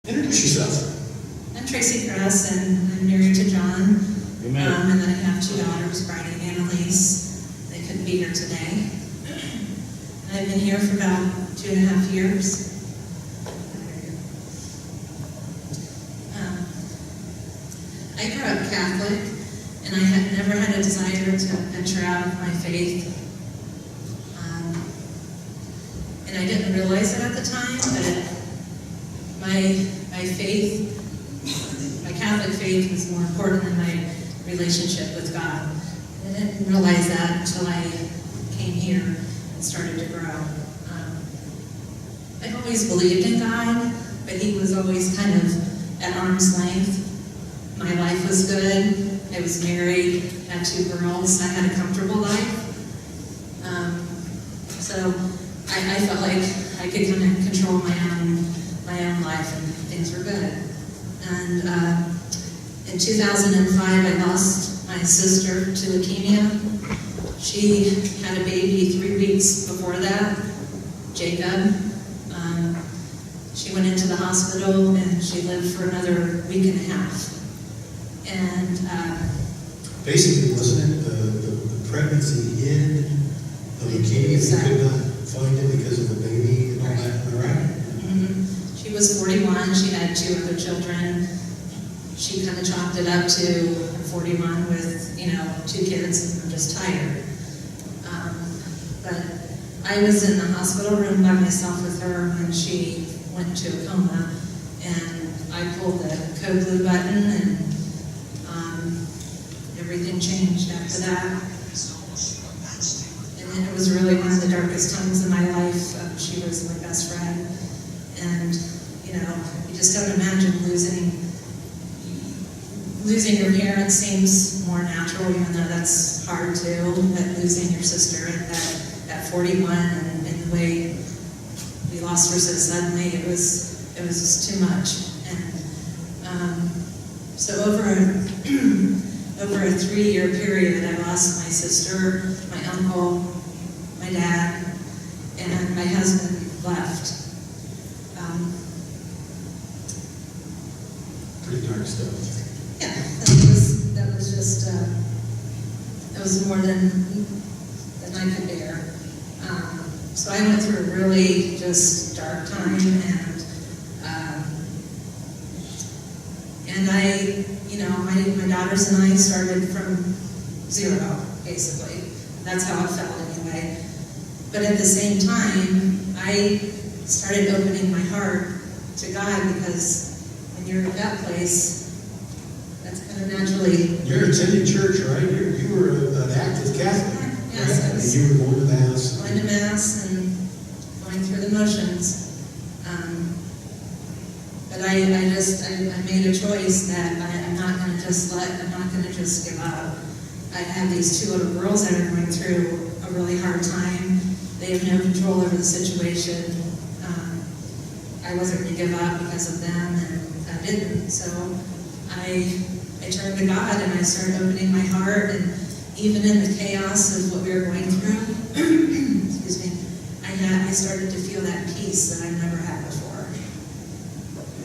Introduce yourself. I'm Tracey, and I'm married to John. Amen. And then I have two daughters, Bridie and Annalise. They couldn't be here today. And I've been here for about 2.5 years. I grew up Catholic, and I had never had a desire to venture out of my faith. And I didn't realize it at the time, but my faith, my Catholic faith was more important than my relationship with God. And I didn't realize that until I came here and started to grow. I've always believed in God, but He was always kind of at arm's length. My life was good. I was married, had 2 girls. I had a comfortable life. So I felt like I could kind of control my own life, and things were good. And in 2005, I lost my sister to leukemia. She had a baby 3 weeks before that, Jacob. She went into the hospital, and she lived for another week and a half. And basically, wasn't it the pregnancy end of leukemia? They could not find it because of the baby and all that, am I right? Mm-hmm. She was 41. She had 2 other children. She kind of chalked it up to 41 with, 2 kids, and I'm just tired. But I was in the hospital room by myself with her when she went into a coma, and I pulled the code blue button, and everything changed after that. And then it was really one of the darkest times in my life. She was my best friend, and you just don't imagine losing your parents seems more natural, even though that's hard too. But losing your sister at 41, and the way we lost her so suddenly, it was just too much. And so over a 3-year period, I lost my sister, my uncle, my dad, and my husband left. Pretty dark stuff. Yeah, that was just that was more than I could bear. So I went through a really just dark time, and my daughters and I started from zero, basically. That's how it felt anyway. But at the same time, I started opening my heart to God, because when you're at that place, that's kind of naturally... You're attending church, right? You were an active Catholic, yes, right? And you were going to Mass. Going to Mass and going through the motions. But I made a choice that I'm not going to just give up. I have these 2 little girls that are going through a really hard time. They have no control over the situation. I wasn't going to give up because of them, and I didn't. So I turned to God, and I started opening my heart, and even in the chaos of what we were going through, excuse me, I started to feel that peace that I never had before.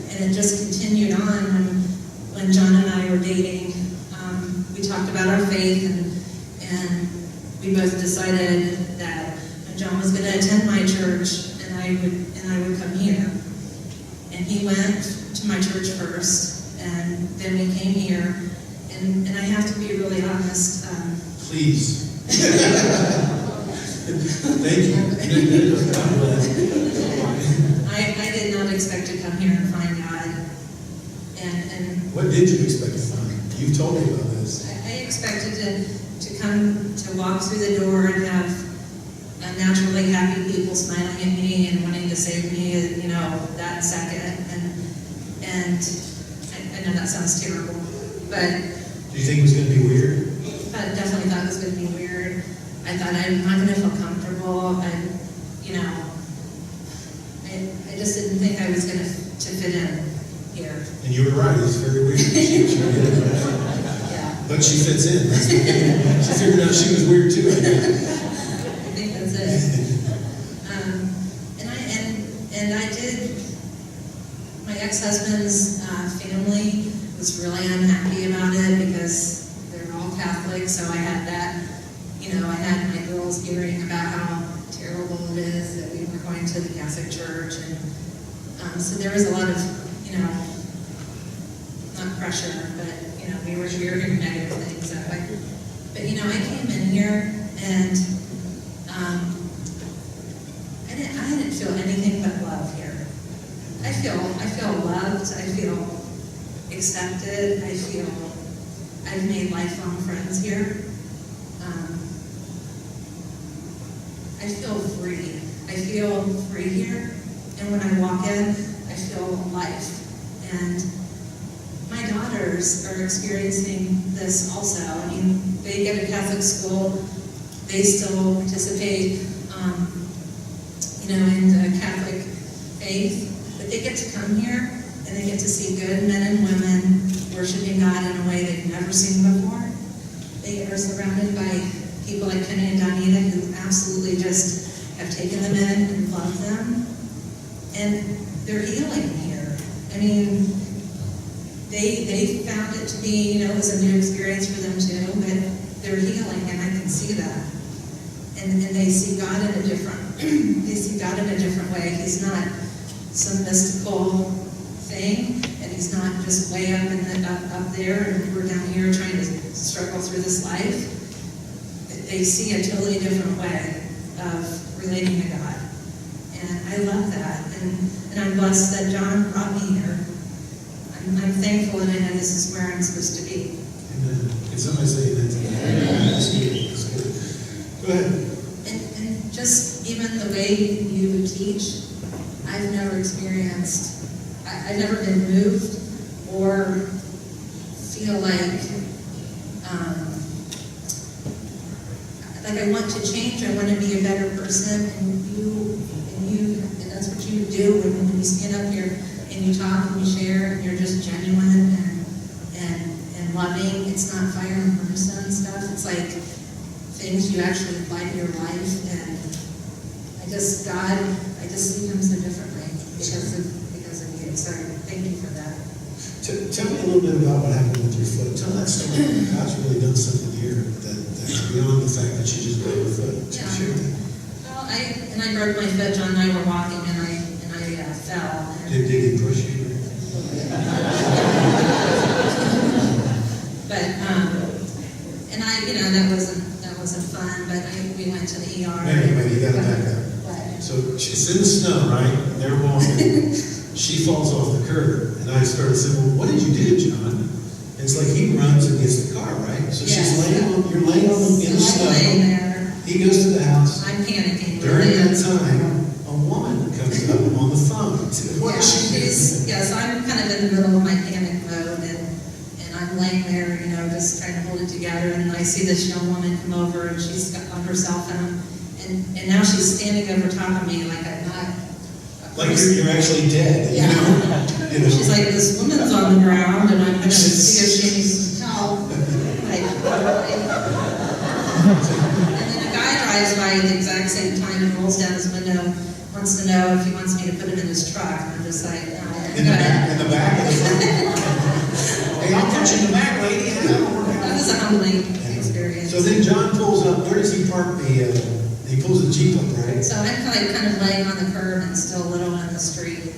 And it just continued on when John and I were dating. We talked about our faith, and we both decided that John was going to attend my church, and I would come here. And he went to my church first, and then we came here. And I have to be really honest. Please. Thank you. I did not expect to come here and find God. And what did you expect to find? You told me about this. I expected to walk through the door and have naturally happy people smiling at me and wanting to save me, that second. And I know that sounds terrible, but... Do you think it was going to be weird? I definitely thought it was going to be weird. I thought I'm not going to feel comfortable. I just didn't think I was going to fit in here. And you were right, it's very weird. Yeah. But she fits in. She figured out she was weird too. I think that's it. And I did. My ex-husband's family was really unhappy about it because they're all Catholic, so I had that, I had my girls hearing about how terrible it is that we were going to the Catholic Church, and so there was a lot of, not pressure, but, we were hearing negative things that way. But, I came in here, and I didn't feel anything but love here. I feel loved, I feel accepted, I've made lifelong friends here. I feel free. I feel free here, and when I walk in, I feel life. And my daughters are experiencing this also. I mean, they go to Catholic school, they still participate, in the Catholic faith, but they get to come here and they get to see good men and women worshiping God in a way they've never seen before. They are surrounded by people like Penny and Donita who absolutely just have taken them in and love them. And they're healing here. I mean, they found it to be, it was a new experience for them too, but they're healing, and I can see that. And they see God in a different, way. He's not some mystical thing, and he's not just way up up there, and we're down here trying to struggle through this life. They see a totally different way of relating to God. And I love that. And I'm blessed that John brought me here. I'm thankful, and I know this is where I'm supposed to be. Amen. Can somebody say amen? Amen. That's good. That's good. Go ahead. And just even the way you would teach, I've never experienced, I've never been moved or feel like I want to change, I want to be a better person, and that's what you do when you stand up here and you talk and you share, and you're just genuine and loving. It's not fire and brimstone stuff. It's like things you actually apply to your life, and I just see him so differently because of you. So thank you for that. Tell me a little bit about what happened with your foot. Tell that story. God's really done something here that's beyond the fact that you just broke your foot. Yeah. Share that. Well, I broke my foot. John and I were walking, and I fell. Did he push you? But and that wasn't fun. But we went to the ER. Anyway, you got to back up. What? So it's in the snow, right? They're walking. She falls off the curb, and I started saying, "Well, what did you do, John?" And it's like he runs and gets the car, right? So she's you're laying in the snow. Laying there. He goes to the house. I'm panicking. During that time, a woman comes up on the phone. What is she doing? Yes, I'm kind of in the middle of my panic mode, and I'm laying there, just trying to hold it together, and I see this young woman come over, and she's got on her cell phone, and now she's standing over top of me like I'm not. Like you're actually dead. Yeah. You know? She's like, this woman's on the ground, and I'm going to see if she needs some help. And then a guy drives by at the exact same time and rolls down his window, wants to know if he wants me to put him in his truck. And I'm just like, no. In the back? Hey, I'll put you in the back, lady. That was a humbling experience. So then John pulls up. Where does he park he pulls the Jeep up, right? So I'm kind of laying on the curb and still a little in the street.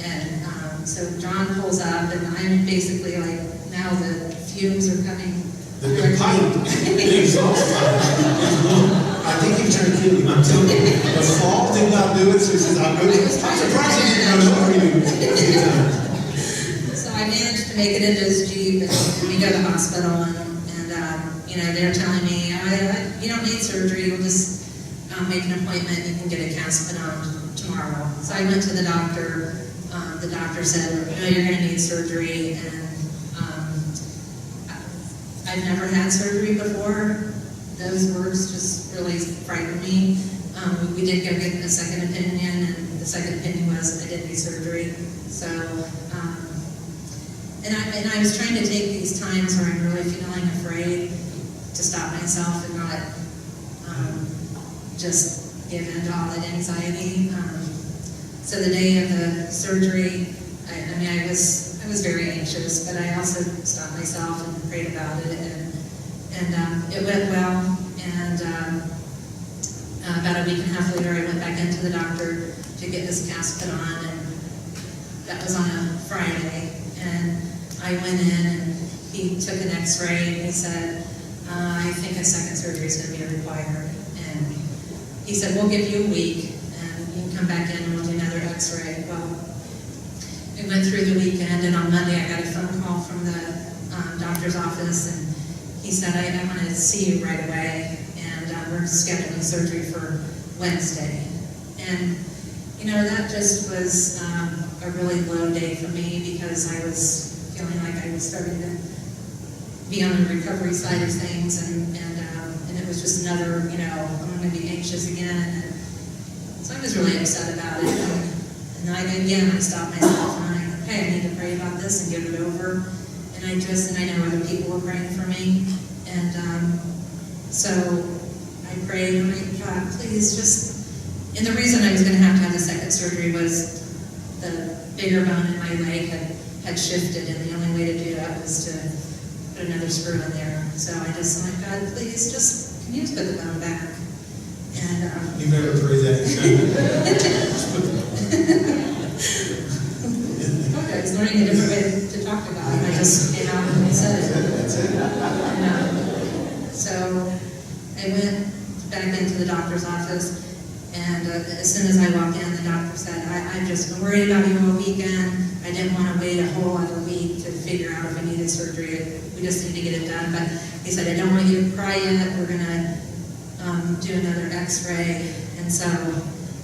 And so John pulls up, and I'm basically like, now the fumes are coming. The pipe, the exhaust pipe. I think he's trying to kill you. I'm telling you. The fall did not do it, so he says, I'm surprised he didn't run over you. So I managed to make it into his Jeep, and we go to the hospital, and they're telling me, you don't need surgery, we'll just make an appointment, you can get a cast put on tomorrow. So I went to the doctor. The doctor said, no, you're going to need surgery, and I've never had surgery before. Those words just really frightened me. We did go get a second opinion, and the second opinion was I didn't need surgery. So, and I was trying to take these times where I'm really feeling afraid to stop myself and not just give in to all that anxiety. So the day of the surgery, I I mean, I was very anxious, but I also stopped myself and prayed about it, and it went well. And about a week and a half later, I went back into the doctor to get this cast put on, and that was on a Friday. And I went in, and he took an X-ray, and he said, I think a second surgery is going to be required. And he said, we'll give you a week, and you can come back in and we'll do another X-ray. Well, we went through the weekend, and on Monday I got a phone call from the doctor's office, and he said, I want to see you right away, and we're scheduling surgery for Wednesday. And, you know, that just was a really low day for me, because I was feeling like I was starting to be on the recovery side of things, and it was just another, you know, I'm going to be anxious again. And so I was really upset about it. And I stopped myself, and I need to pray about this and get it over. And I know other people were praying for me. And so I prayed, and I thought, please just, and the reason I was going to have the second surgery was the bigger bone in my leg had shifted, and the only way to do that was to put another screw in there. So I just like, God, please, can you just put the bone back? And you better pray that. Just put the bone. I was learning a different way to talk to God, and I just came out and said it. That's it. And, so I went back into the doctor's office, and as soon as I walked in, the doctor said, I've just been worried about you all weekend. I didn't want to wait a whole other week to figure out if I needed surgery. We just need to get it done. But he said, I don't want you to cry yet. We're going to do another X-ray. And so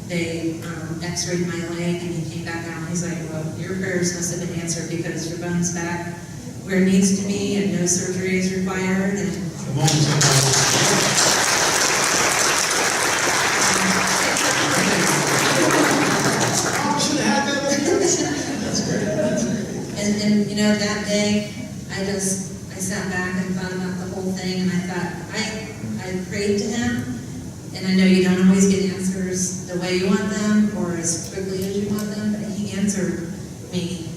they X-rayed my leg, and he came back out, and he's like, well, your prayers must have been answered, because your bone's back where it needs to be, and no surgery is required. And Come on, should have had that. That's great. That's great. And you know, that day, I sat back and thought about the whole thing, and I thought, I prayed to him, and I know you don't always get answers the way you want them, or as quickly as you want them, but he answered me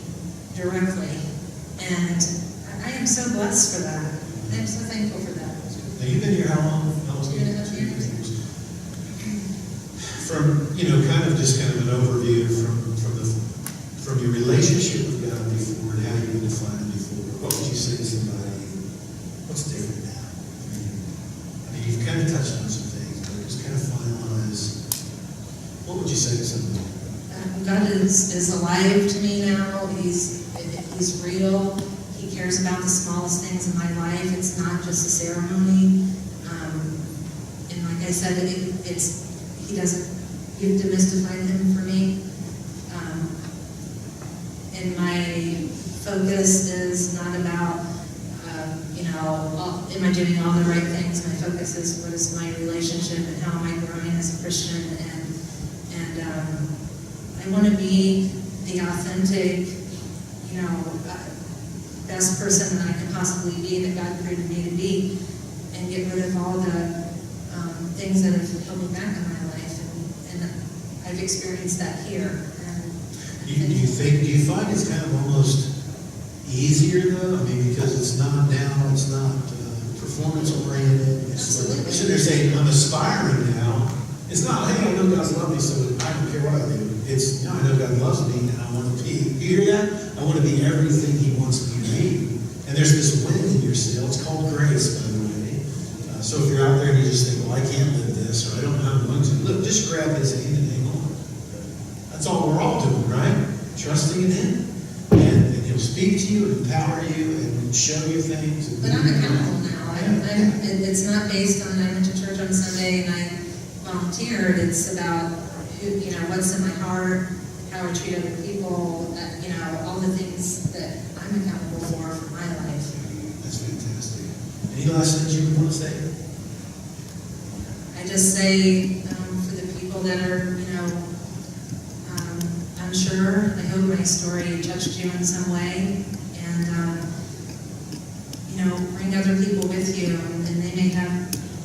directly, and I am so blessed for that. I am so thankful for that. Now, you've been here how long? 2.5 years. From, kind of an overview from your relationship with God before and how you would define it before, what would you say to somebody, what's different now? I mean, you've kind of touched on some things, but just kind of finalize, what would you say to somebody? God is alive to me now. He's real. He cares about the smallest things in my life. It's not just a ceremony. And like I said, he doesn't, you've demystified him for me. And my focus is not about, am I doing all the right things? My focus is what is my relationship and how am I growing as a Christian? And I want to be the authentic, best person that I can possibly be, that God created me to be, and get rid of all the things that have held me back in my life. And I've experienced that here. Do you find it's kind of almost easier though? I mean, because it's not performance oriented. Absolutely. So they're saying, I'm aspiring now. It's not, hey, I know God's love me, so I don't care what I do. It's, no, I know God loves me, and I want to be. You hear that? I want to be everything He wants me to be. And there's this wind in your sail. It's called grace, by the way. So if you're out there and you just think, well, I can't live this, or I don't know how I'm going to. Look, just grab His hand and hang on. That's all we're all doing, right? Trusting in Him. And He'll speak to you and empower you and show you things. But I'm accountable now. It's not based on, I went to church on Sunday and I volunteered. It's about, what's in my heart, how I treat other people, all the things that I'm accountable for my life. That's fantastic. Any last things you would want to say? I just say, for the people that are, unsure, I hope my story touched you in some way, and bring other people with you, and they may have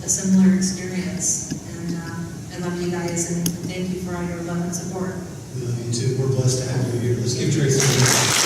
a similar experience. And I love you guys, and thank you for all your love and support. We love you too. We're blessed to have you here. Let's give Tracey a hand.